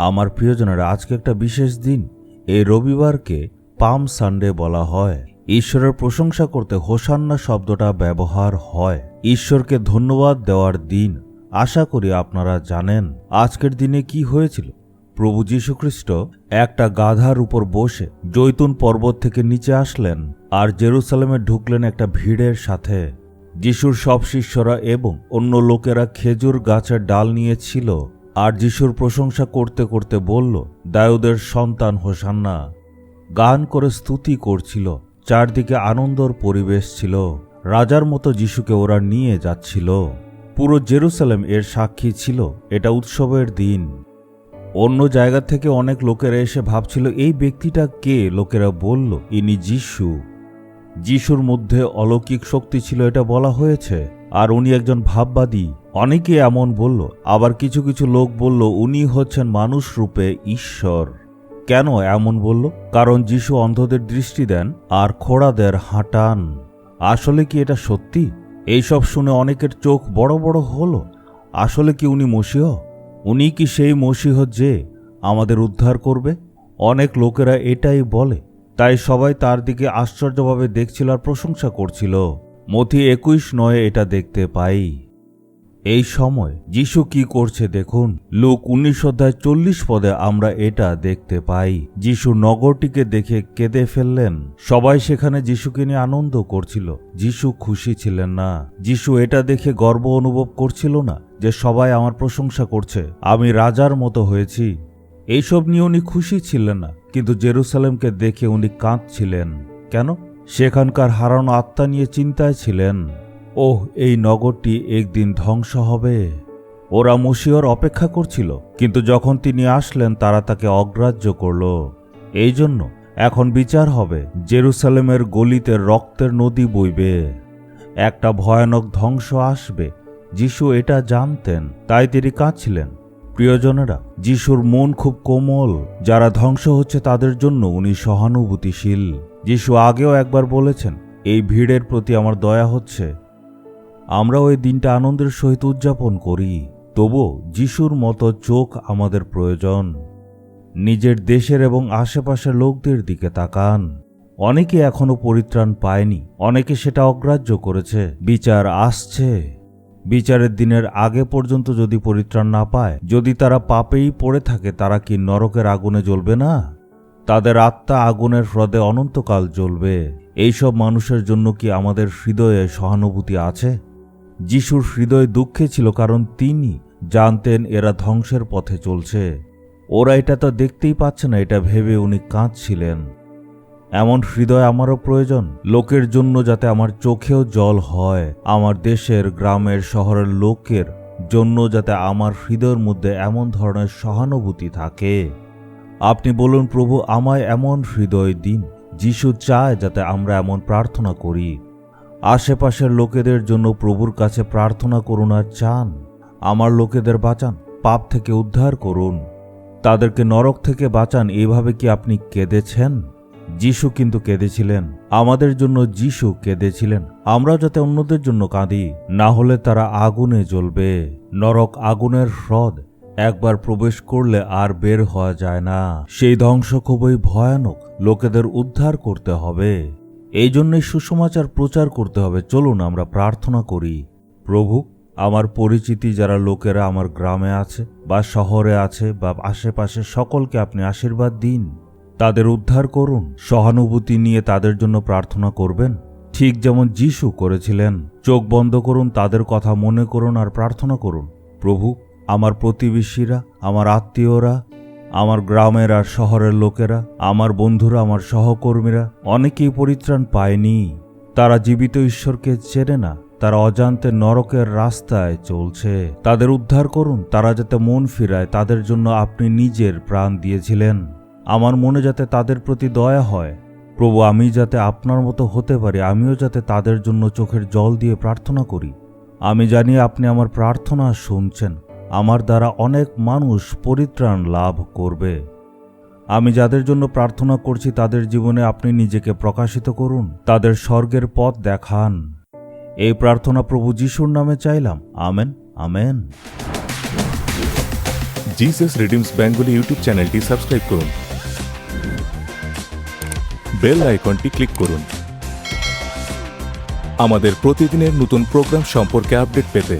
আমার প্রিয়জনেরা, আজকে একটা বিশেষ দিন। এই রবিবারকে পাম সানডে বলা হয়। ঈশ্বরের প্রশংসা করতে হোসান্না শব্দটা ব্যবহার হয়। ঈশ্বরকে ধন্যবাদ দেওয়ার দিন। আশা করি আপনারা জানেন আজকের দিনে কি হয়েছিল। প্রভু যীশু খ্রিস্ট একটা গাধার উপর বসে জৈতুন পর্বত থেকে নিচে আসলেন আর জেরুসালেমে ঢুকলেন একটা ভিড়ের সাথে। যিশুর সব শিষ্যরা এবং অন্য লোকেরা খেজুর গাছের ডাল নিয়েছিল আর যিশুর প্রশংসা করতে করতে বলল, দাউদের সন্তান হোসান্না। গান করে স্তুতি করছিল। চারদিকে আনন্দর পরিবেশ ছিল। রাজার মতো যিশুকে ওরা নিয়ে যাচ্ছিল। পুরো জেরুসালেম এর সাক্ষী ছিল। এটা উৎসবের দিন। অন্য জায়গা থেকে অনেক লোকেরা এসে ভাবছিল, এই ব্যক্তিটা কে? লোকেরা বলল, ইনি যিশু। যিশুর মধ্যে অলৌকিক শক্তি ছিল, এটা বলা হয়েছে। আর উনি একজন ভাববাদী। অনেকে এমন বলল। আবার কিছু কিছু লোক বলল, উনি হচ্ছেন মানুষ রূপে ঈশ্বর। কেন এমন বলল? কারণ যিশু অন্ধদের দৃষ্টি দেন আর খোড়াদের হাঁটান। আসলে কি এটা সত্যি? এইসব শুনে অনেকের চোখ বড় বড় হলো। আসলে কি উনি মসিহ? উনি কি সেই মসিহ যে আমাদের উদ্ধার করবে? অনেক লোকেরা এটাই বলে। তাই সবাই তার দিকে আশ্চর্যভাবে দেখছিল আর প্রশংসা করছিল। মথি 21:9 এটা দেখতে পাই। এই সময় যিশু কি করছে দেখুন। লুক 19:40 আমরা এটা দেখতে পাই। যিশু নগরটিকে দেখে কেঁদে ফেললেন। সবাই সেখানে যিশুকে নিয়ে আনন্দ করছিল। যিশু খুশি ছিলেন না। যিশু এটা দেখে গর্ব অনুভব করছিল না যে সবাই আমার প্রশংসা করছে, আমি রাজার মতো হয়েছি। এইসব নিয়ে উনি খুশি ছিলেন না। কিন্তু জেরুসালেমকে দেখে উনি কাঁদছিলেন। কেন? সেখানকার হারানো আত্মা নিয়ে চিন্তায় ছিলেন। ওহ, এই নগরটি একদিন ধ্বংস হবে। ওরা মসিহর অপেক্ষা করছিল, কিন্তু যখন তিনি আসলেন তারা তাকে অগ্রাহ্য করল। এই জন্য এখন বিচার হবে। জেরুসালেমের গলিতে রক্তের নদী বইবে। একটা ভয়ানক ধ্বংস আসবে। যিশু এটা জানতেন, তাই তিনি কাঁদছিলেন। প্রিয়জনেরা, যিশুর মন খুব কোমল। যারা ধ্বংস হচ্ছে তাদের জন্য উনি সহানুভূতিশীল। যিশু আগেও একবার বলেছেন, এই ভিড়ের প্রতি আমার দয়া হচ্ছে। আমরা ওই দিনটা আনন্দের সহিত উদযাপন করি। তবুও যিশুর মতো চোখ আমাদের প্রয়োজন। নিজের দেশের এবং আশেপাশের লোকদের দিকে তাকান। অনেকে এখনো পরিত্রাণ পায়নি। অনেকে সেটা অগ্রাহ্য করেছে। বিচার আসছে। বিচারের দিনের আগে পর্যন্ত যদি পরিত্রাণ না পায়, যদি তারা পাপেই পড়ে থাকে, তারা কি নরকের আগুনে জ্বলবে না? তাদের আত্মা আগুনের হ্রদে অনন্তকাল জ্বলবে। এইসব মানুষের জন্য কি আমাদের হৃদয়ে সহানুভূতি আছে? যিশুর হৃদয় দুঃখে ছিল, কারণ তিনি জানতেন এরা ধ্বংসের পথে চলছে। ওরা এটা তো দেখতেই পাচ্ছে না, এটা ভেবে উনি কাঁদছিলেন। এমন হৃদয় আমারও প্রয়োজন। লোকের জন্য যাতে আমার চোখেও জল হয়। আমার দেশের, গ্রামের, শহরের লোকের জন্য যাতে আমার হৃদয়ের মধ্যে এমন ধরনের সহানুভূতি থাকে। আপনি বলুন, প্রভু আমায় এমন হৃদয় দিন। যিশু চায় যাতে আমরা এমন প্রার্থনা করি। আশেপাশের লোকেদের জন্য প্রভুর কাছে প্রার্থনা করুন আর চান, আমার লোকেদের বাঁচান, পাপ থেকে উদ্ধার করুন, তাদেরকে নরক থেকে বাঁচান। এইভাবে কি আপনি কেঁদেছেন? যিশু কিন্তু কেঁদেছিলেন। আমাদের জন্য যিশু কেঁদেছিলেন। আমরাও যাতে অন্যদের জন্য কাঁদি, না হলে তারা আগুনে জ্বলবে। নরক আগুনের হ্রদ। একবার প্রবেশ করলে আর বের হওয়া যায় না। সেই ধ্বংস খুবই ভয়ানক। লোকেদের উদ্ধার করতে হবে। এই জন্যই সুসমাচার প্রচার করতে হবে। চলুন আমরা প্রার্থনা করি। প্রভু, আমার পরিচিতি যারা লোকেরা আমার গ্রামে আছে বা শহরে আছে বা আশেপাশে, সকলকে আপনি আশীর্বাদ দিন। তাদের উদ্ধার করুন। সহানুভূতি নিয়ে তাদের জন্য প্রার্থনা করবেন, ঠিক যেমন যিশু করেছিলেন। চোখ বন্ধ করুন, তাদের কথা মনে করুন আর প্রার্থনা করুন। প্রভু, আমার প্রতিবেশীরা, আমার আত্মীয়রা, আমার গ্রামের আর শহরের লোকেরা, আমার বন্ধুরা, আমার সহকর্মীরা, অনেকেই পরিত্রাণ পায়নি। তারা জীবিত ঈশ্বরকে চেনে না। তারা অজান্তে নরকের রাস্তায় চলছে। তাদের উদ্ধার করুন। তারা যাতে মন ফিরায়। তাদের জন্য আপনি নিজের প্রাণ দিয়েছিলেন। আমার মনে যাতে তাদের প্রতি দয়া হয়। প্রভু, আমি যাতে আপনার মতো হতে পারি। আমিও যাতে তাদের জন্য চোখের জল দিয়ে প্রার্থনা করি। আমি জানি আপনি আমার প্রার্থনা শুনছেন। আমার দ্বারা অনেক মানুষ পরিত্রাণ লাভ করবে। আমি যাদের জন্য প্রার্থনা করছি তাদের জীবনে আপনি নিজেকে প্রকাশিত করুন। তাদের স্বর্গের পথ দেখান। এই প্রার্থনা প্রভু যিশুর নামে চাইলাম। Amen, amen. Jesus redeems Bengali YouTube চ্যানেলটি সাবস্ক্রাইব করুন, বেল আইকনটি ক্লিক করুন আমাদের প্রতিদিনের নতুন প্রোগ্রাম সম্পর্কে আপডেট পেতে।